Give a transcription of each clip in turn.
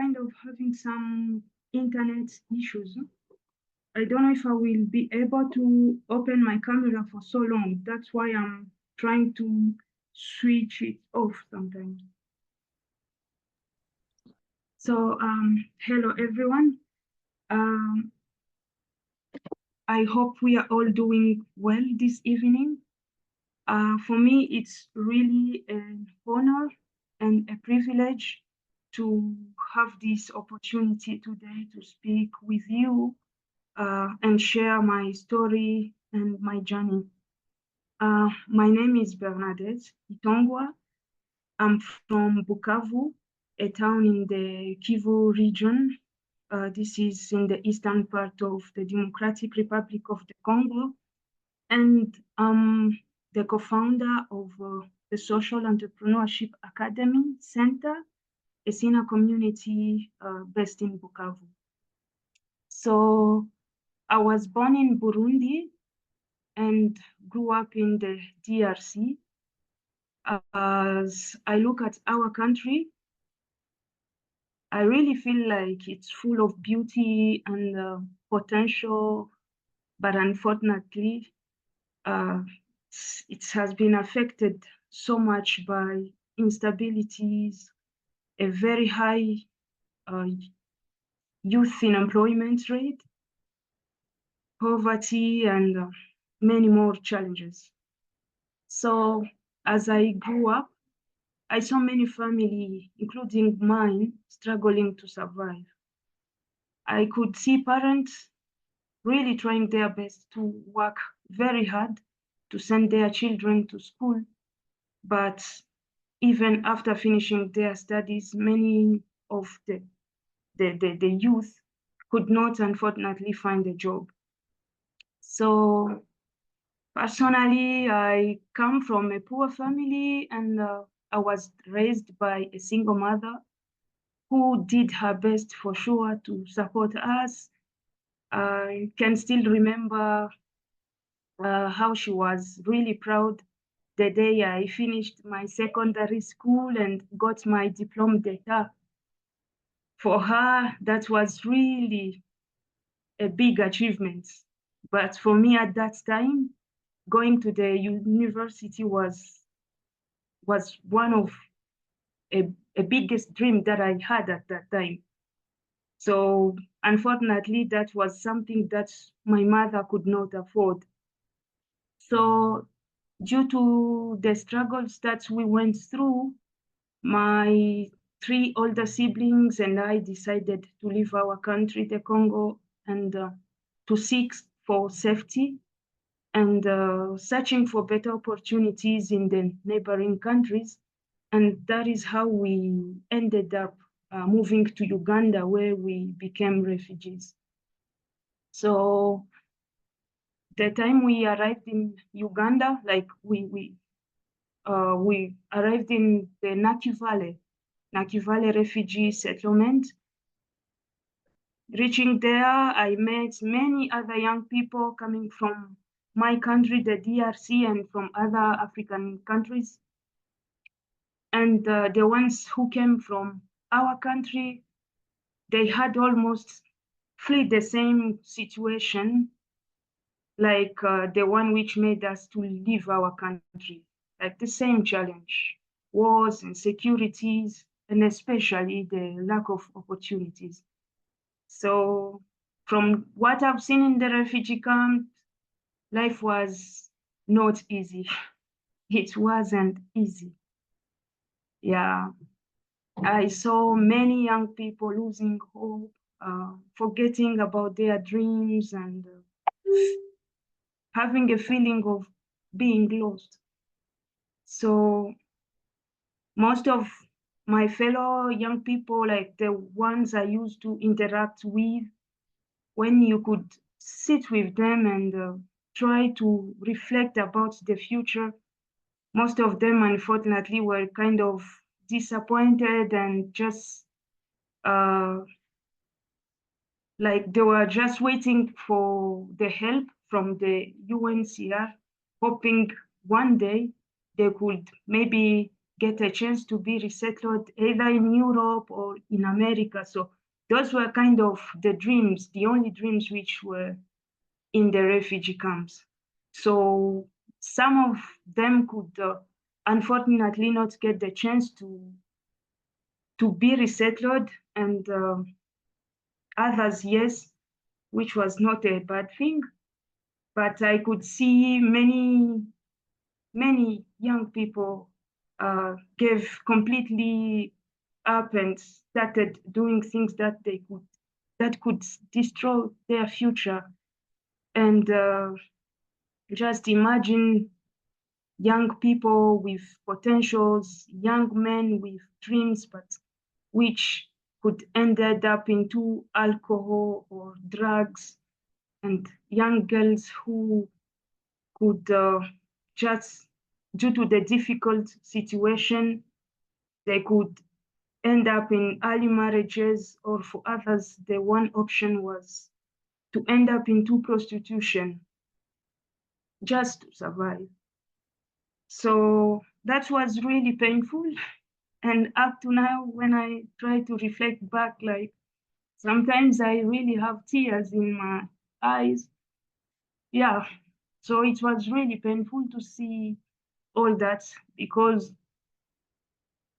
kind of having some internet issues. I don't know if I will be able to open my camera for so long. That's why I'm trying to switch it off sometimes. So, hello everyone. I hope we are all doing well this evening. For me, it's really an honor and a privilege to have this opportunity today to speak with you and share my story and my journey. My name is Bernadette Itongwa. I'm from Bukavu, a town in the Kivu region. This is in the eastern part of the Democratic Republic of the Congo. And I'm the co-founder of the Social Entrepreneurship Academy, SENTA, a SENTA community based in Bukavu. So I was born in Burundi and grew up in the DRC. As I look at our country, I really feel like it's full of beauty and potential, but unfortunately, it has been affected so much by instabilities, a very high youth unemployment rate, poverty, and many more challenges. So as I grew up, I saw many families, including mine, struggling to survive. I could see parents really trying their best to work very hard to send their children to school. But even after finishing their studies, many of the youth could not, unfortunately, find a job. So personally, I come from a poor family, and I was raised by a single mother who did her best for sure to support us. I can still remember how she was really proud the day I finished my secondary school and got my diploma d'etat. For her, that was really a big achievement. But for me at that time, going to the university was one of a biggest dream that I had at that time. So unfortunately, that was something that my mother could not afford. So due to the struggles that we went through, my 3 older siblings and I decided to leave our country, the Congo, and to seek for safety and searching for better opportunities in the neighboring countries. And that is how we ended up moving to Uganda, where we became refugees. So the time we arrived in Uganda, like we arrived in the Nakivale refugee settlement. Reaching there, I met many other young people coming from my country, the DRC, and from other African countries. And the ones who came from our country, they had almost fled the same situation, like the one which made us to leave our country, like the same challenge, wars, insecurities, and especially the lack of opportunities. So from what I've seen in the refugee camp, life was not easy. It wasn't easy. Yeah, I saw many young people losing hope, forgetting about their dreams, and having a feeling of being lost. So most of my fellow young people, like the ones I used to interact with, when you could sit with them and try to reflect about the future, most of them, unfortunately, were kind of disappointed and just like they were just waiting for the help from the UNCR, hoping one day they could maybe get a chance to be resettled either in Europe or in America. So those were kind of the dreams, the only dreams which were in the refugee camps. So some of them could unfortunately not get the chance to be resettled, and others, yes, which was not a bad thing. But I could see many young people gave completely up and started doing things that could destroy their future. And just imagine young people with potentials, young men with dreams, but which could ended up into alcohol or drugs, and young girls who could just, due to the difficult situation, they could end up in early marriages, or for others, the one option was to end up into prostitution just to survive. So that was really painful. And up to now, when I try to reflect back, like sometimes I really have tears in my eyes. Yeah. So it was really painful to see all that, because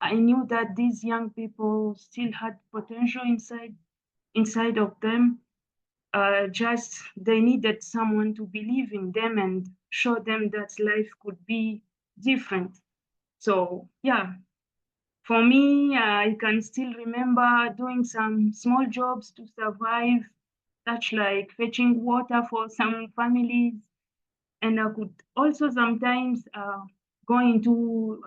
I knew that these young people still had potential inside of them. Just they needed someone to believe in them and show them that life could be different. So yeah, for me, I can still remember doing some small jobs to survive, such like fetching water for some families. And I could also sometimes go into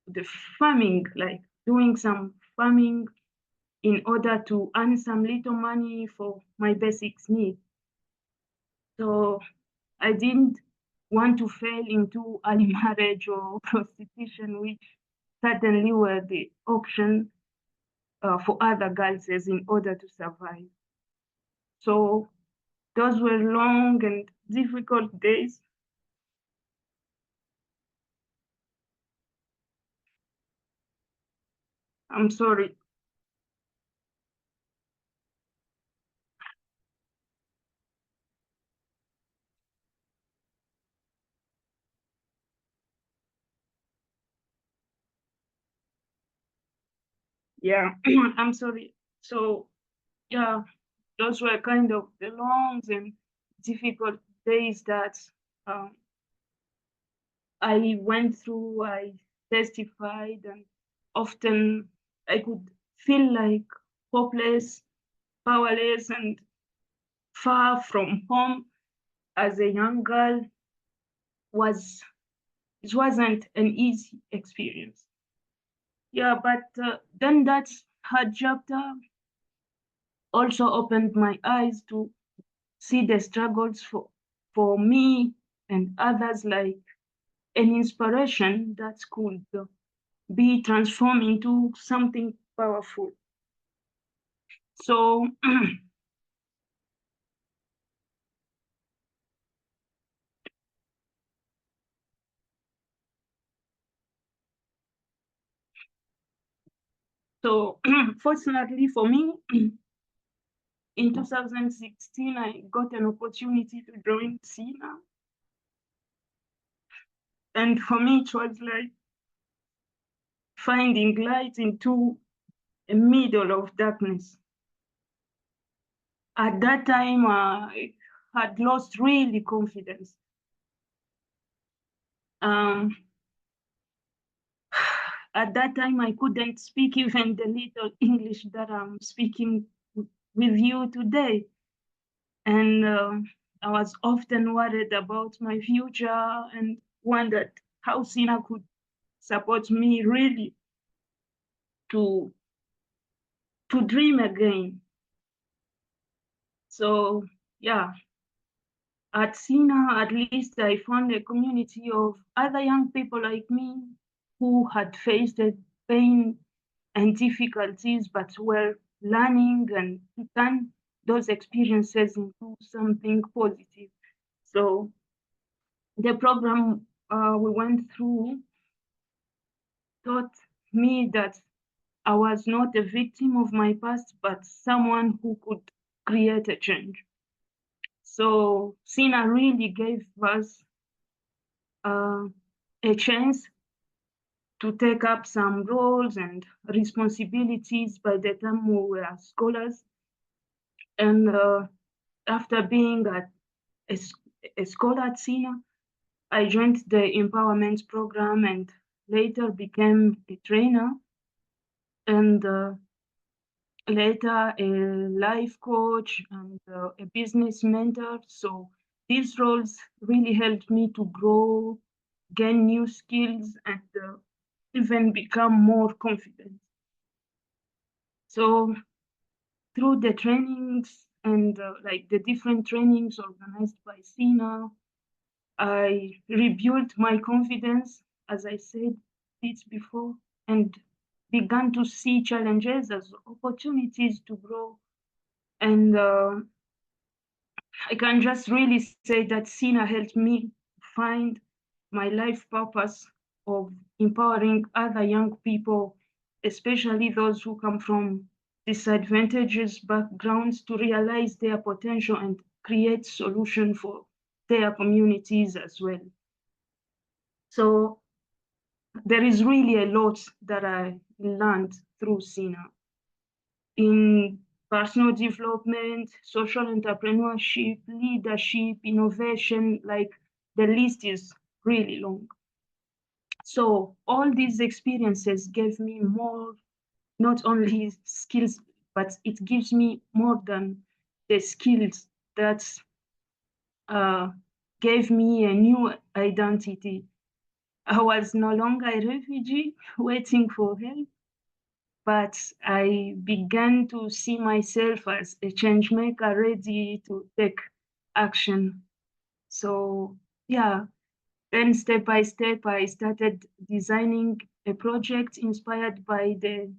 the farming, like doing some farming in order to earn some little money for my basics needs. So I didn't want to fall into early marriage or prostitution, which certainly were the option for other girls in order to survive. So those were long and difficult days. I'm sorry. Yeah, I'm sorry. So yeah, those were kind of the long and difficult days that um, I went through. I testified, and often I could feel like hopeless, powerless, and far from home as a young girl. Was It wasn't an easy experience. Yeah, but then that hard chapter also opened my eyes to see the struggles for me and others, like an inspiration that could be transformed into something powerful. So, so fortunately for me, in 2016, I got an opportunity to join SENTA. And for me, it was like finding light into a middle of darkness. At that time, I had lost really confidence. Um, at that time, I couldn't speak even the little English that I'm speaking with you today. And I was often worried about my future and wondered how Sina could support me really to dream again. So yeah, at Sina, at least I found a community of other young people like me who had faced the pain and difficulties, but were learning and to turn those experiences into something positive. So the program we went through taught me that I was not a victim of my past, but someone who could create a change. So SENTA really gave us uh, a chance to take up some roles and responsibilities by the time we were scholars. And after being a, a scholar at SENTA, I joined the empowerment program and later became a trainer and later a life coach and a business mentor. So these roles really helped me to grow, gain new skills, and even become more confident. So through the trainings and like the different trainings organized by SENTA, I rebuilt my confidence, as I said it before, and began to see challenges as opportunities to grow. And I can just really say that SENTA helped me find my life purpose of empowering other young people, especially those who come from disadvantaged backgrounds, to realize their potential and create solutions for their communities as well. So there is really a lot that I learned through SENTA in personal development, social entrepreneurship, leadership, innovation, like the list is really long. So all these experiences gave me more, not only skills, but it gives me more than the skills that uh, gave me a new identity. I was no longer a refugee waiting for help, but I began to see myself as a change maker ready to take action. So, yeah, then step by step, I started designing a project inspired by the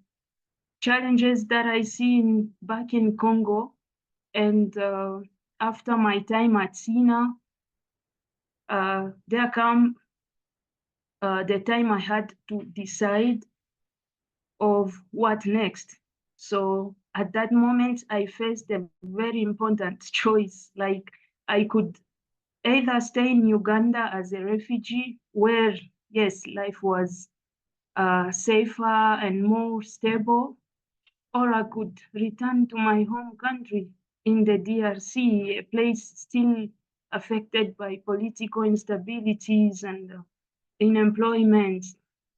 challenges that I see back in Congo. And after my time at SENTA, there come the time I had to decide of what next. So at that moment, I faced a very important choice. Like I could either stay in Uganda as a refugee, where, yes, life was safer and more stable, or I could return to my home country in the DRC, a place still affected by political instabilities and unemployment,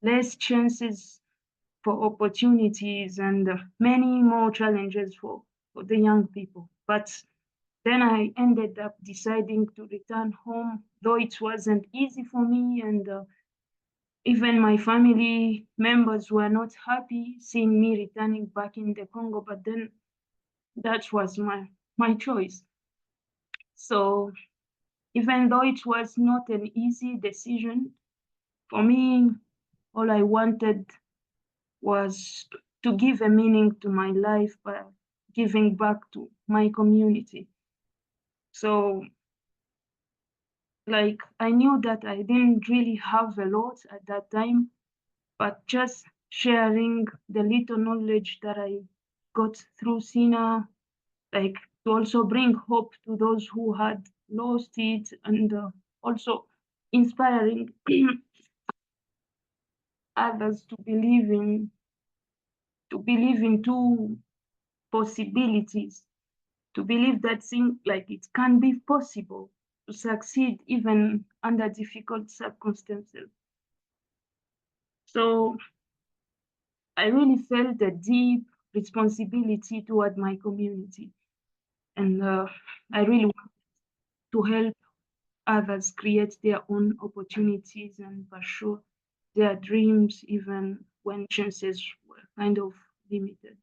less chances for opportunities and many more challenges for the young people. But then I ended up deciding to return home, though it wasn't easy for me, and even my family members were not happy seeing me returning back in the Congo. But then that was my choice. So even though it was not an easy decision for me, all I wanted was to give a meaning to my life by giving back to my community. So, like, I knew that I didn't really have a lot at that time, but just sharing the little knowledge that I got through SENTA, like, to also bring hope to those who had lost it, and also inspiring others to believe in two possibilities, to believe that things like it can be possible to succeed even under difficult circumstances. So I really felt a deep responsibility toward my community, and I really want to help others create their own opportunities and pursue their dreams even when chances were kind of limited.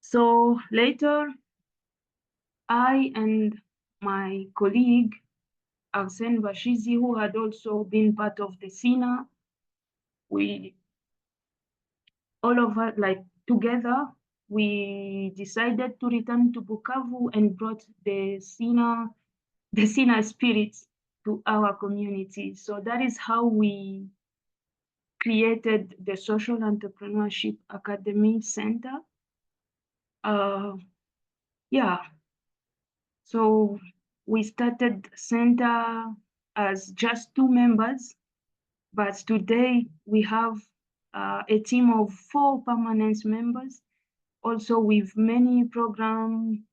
So later, I and my colleague Arsène Bashizi, who had also been part of the SENTA, we all of us, like together, we decided to return to Bukavu and brought the SENTA spirit to our community. So that is how we created the Social Entrepreneurship Academy SENTA. Yeah, so we started SENTA as just 2 members, but today we have a team of 4 permanent members, also with many program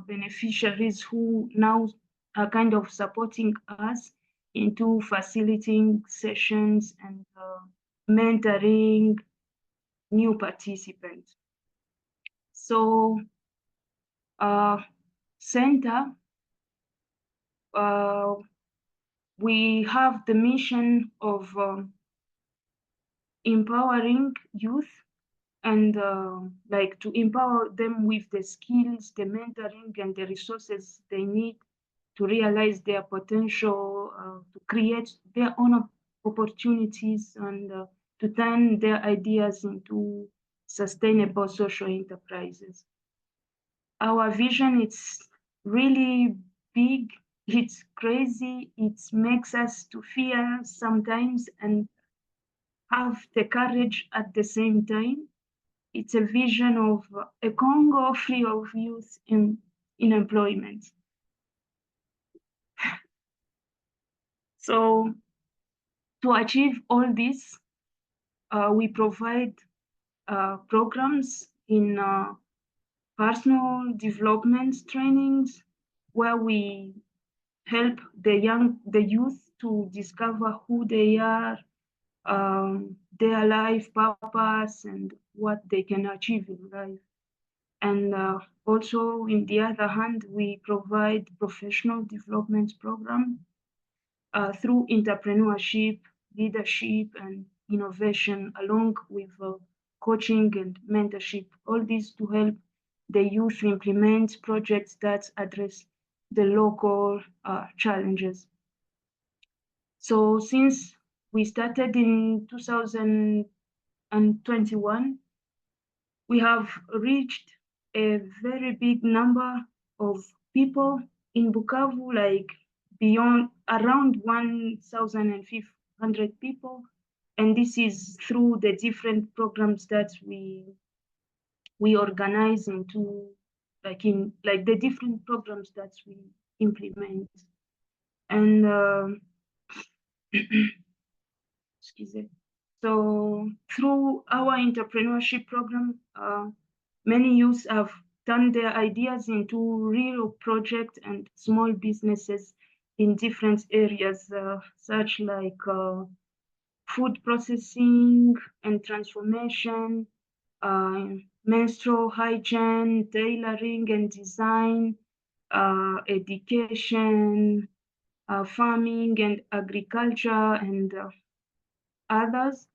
beneficiaries who now are kind of supporting us into facilitating sessions and mentoring new participants. So SENTA, we have the mission of empowering youth and like to empower them with the skills, the mentoring, and the resources they need to realize their potential, to create their own opportunities, and to turn their ideas into sustainable social enterprises. Our vision is really big, it's crazy, it makes us to fear sometimes and have the courage at the same time. It's a vision of a Congo free of youth in employment. So to achieve all this, we provide programs in personal development trainings where we help the youth to discover who they are, their life purpose, and what they can achieve in life. And also, in the other hand, we provide professional development program through entrepreneurship, leadership, and innovation, along with coaching and mentorship. All this to help the youth implement projects that address the local challenges. So since we started in 2021, we have reached a very big number of people in Bukavu, like beyond around 1,500 people. And this is through the different programs that we organize into, like the different programs that we implement. And excuse me. So through our entrepreneurship program, many youth have turned their ideas into real projects and small businesses in different areas, such like food processing and transformation, menstrual hygiene, tailoring and design, education, farming and agriculture, and others.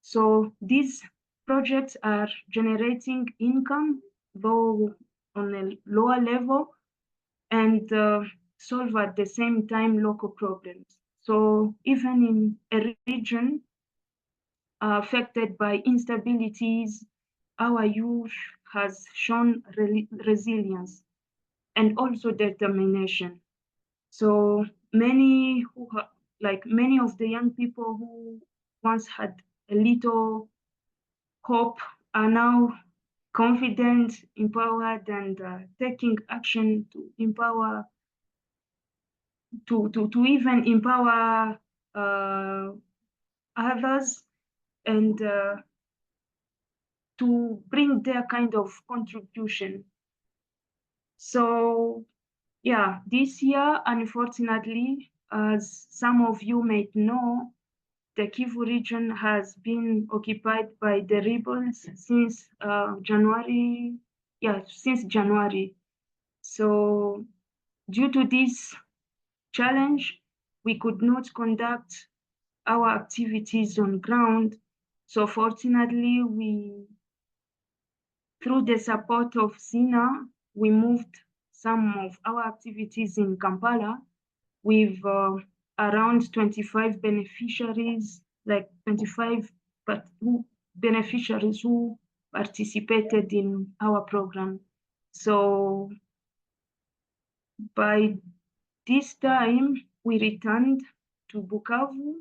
So these projects are generating income, though on a lower level, and solve at the same time local problems. So even in a region affected by instabilities, our youth has shown resilience and also determination. So many many of the young people who once had a little hope are now confident, empowered, and taking action to empower, to even empower others, and to bring their kind of contribution. So yeah, this year, unfortunately, as some of you may know, the Kivu region has been occupied by the rebels since January. Yeah, since January. So due to this challenge, we could not conduct our activities on ground. So fortunately, through the support of SINA, we moved some of our activities in Kampala with around 25 beneficiaries, like 25 beneficiaries who participated in our program. So by this time, we returned to Bukavu,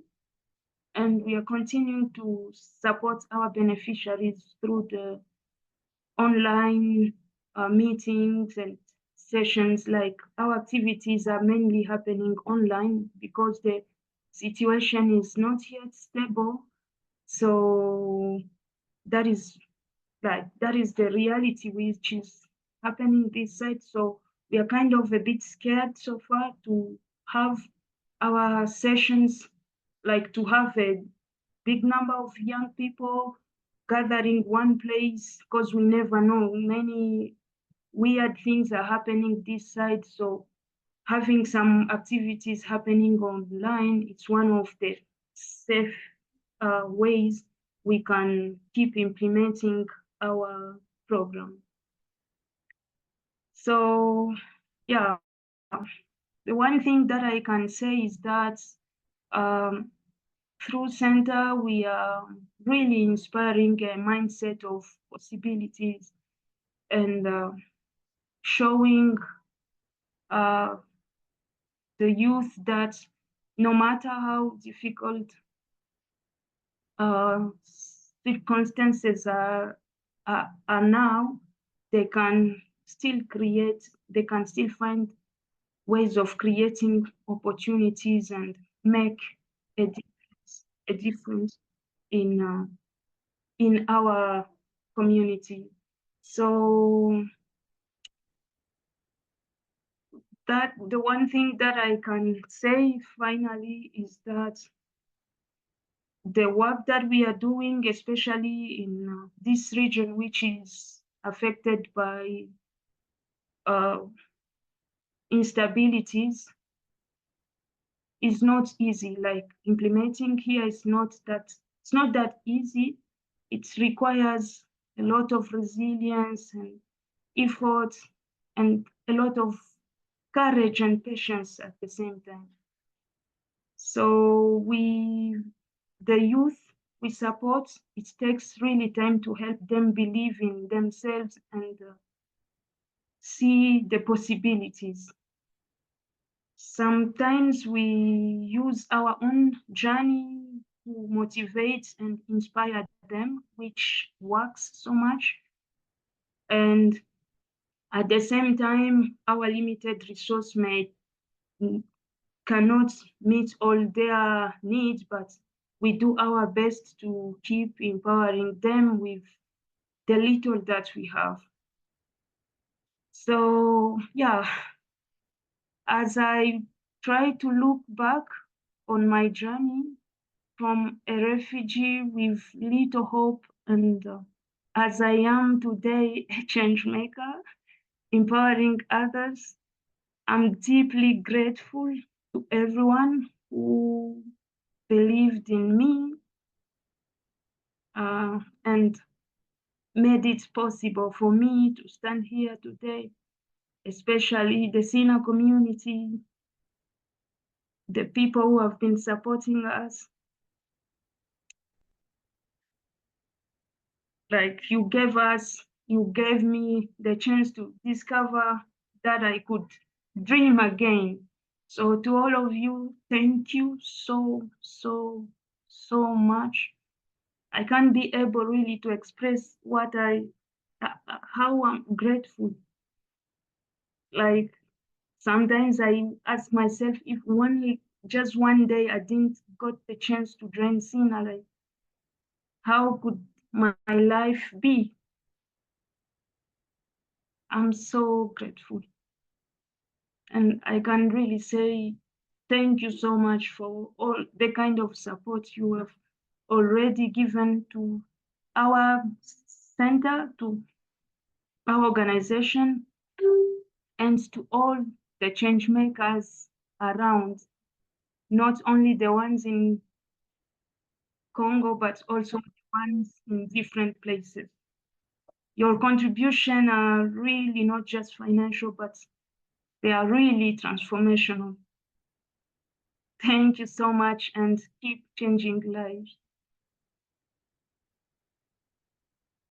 and we are continuing to support our beneficiaries through the online meetings and sessions. Like our activities are mainly happening online because the situation is not yet stable. So that is the reality which is happening this side. So we are kind of a bit scared so far to have our sessions, like to have a big number of young people gathering one place, because we never know, many weird things are happening this side. So having some activities happening online, it's one of the safe ways we can keep implementing our program. So yeah, the one thing that I can say is that um, through SENTA, we are really inspiring a mindset of possibilities and showing the youth that no matter how difficult circumstances are now, they can still find ways of creating opportunities and make a difference in our community. So that the one thing that I can say finally is that the work that we are doing, especially in this region, which is affected by instabilities, is not easy. Like implementing here is it's not that easy. It requires a lot of resilience and effort and a lot of courage and patience at the same time. So the youth we support, it takes really time to help them believe in themselves and see the possibilities. Sometimes we use our own journey to motivate and inspire them, which works so much. And at the same time, our limited resource cannot meet all their needs, but we do our best to keep empowering them with the little that we have. So yeah, as I try to look back on my journey from a refugee with little hope and as I am today a change maker, empowering others, I'm deeply grateful to everyone who believed in me and made it possible for me to stand here today, especially the SENTA community, the people who have been supporting us. Like you gave me the chance to discover that I could dream again. So to all of you, thank you so, so, so much. I can't be able really to express how I'm grateful. Like sometimes I ask myself if just one day I didn't got the chance to join SENTA, like how could my life be? I'm so grateful. And I can really say thank you so much for all the kind of support you have already given to our center, to our organization, and to all the change makers around, not only the ones in Congo, but also the ones in different places. Your contribution are really not just financial, but they are really transformational. Thank you so much and keep changing lives.